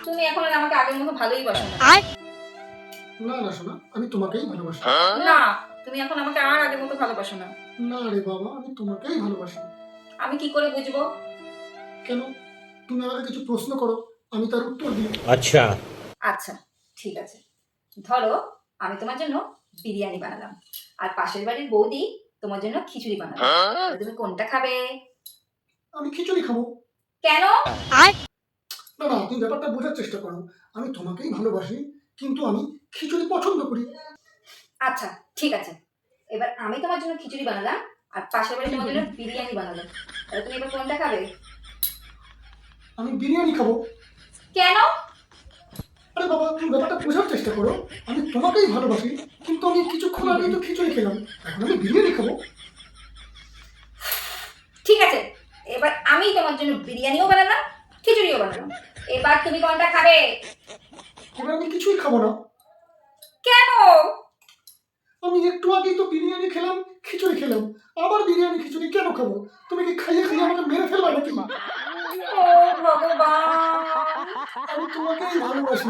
তুমি এখন আর আমাকে আগের মতো ভালোই বাসো না। না না সোনা, আমি তোমাকেই ভালোবাসি। না, তুমি এখন আমাকে আর আগের মতো ভালোবাসো না। না রে বাবা, আমি তোমাকেই ভালোবাসি। আমি কি করে বুঝবো? কেন? তুমি আমাকে কিছু প্রশ্ন করো, আমি তার উত্তর দিই। अच्छा আচ্ছা, ঠিক আছে। ধরো আমি তোমার জন্য বিরিয়ানি বানালাম, আর পাশের বাড়ির বৌদি তোমার জন্য খিচুড়ি বানালো। তাহলে তুমি কোনটা খাবে? আমি খিচুড়ি খাবো। কেন? না না, তুমি ব্যাপারটা বোঝার চেষ্টা করো। আমি তোমাকেই ভালোবাসি, কিন্তু আমি খিচুড়ি পছন্দ করি। আচ্ছা, ঠিক আছে। এবার আমি তোমার জন্য খিচুড়ি বানালাম, আর পাশের বাড়ি তোমার জন্য বিরিয়ানি বানালো। তাহলে তুমি এবার কোনটা খাবে? আমি বিরিয়ানি খাবো। কেন? আরে বাবা, তুমি ব্যাপারটা বোঝার চেষ্টা করো। আমি তোমাকেই ভালোবাসি, কিন্তু আমি কিছুক্ষণ আগেই তো খিচুড়ি খেলাম, এখন আমি বিরিয়ানি খাবো। ঠিক আছে, এবার আমি তোমার জন্য বিরিয়ানিও বানালাম, খিচুড়িও বানালাম। এবার তুমি কোনটা খাবে? এবার আমি কিছুই খাবো না। কেন? আমি একটু আগেই তো বিরিয়ানি খেলাম, খিচুড়ি খেলাম, আবার বিরিয়ানি খিচুড়ি কেন খাবো? তুমি কি খাইয়ে খাইয়ে আমাকে মেরে ফেলবা নাকি? ও ভগবান! আমি তোমাকেই ভালোবাসি।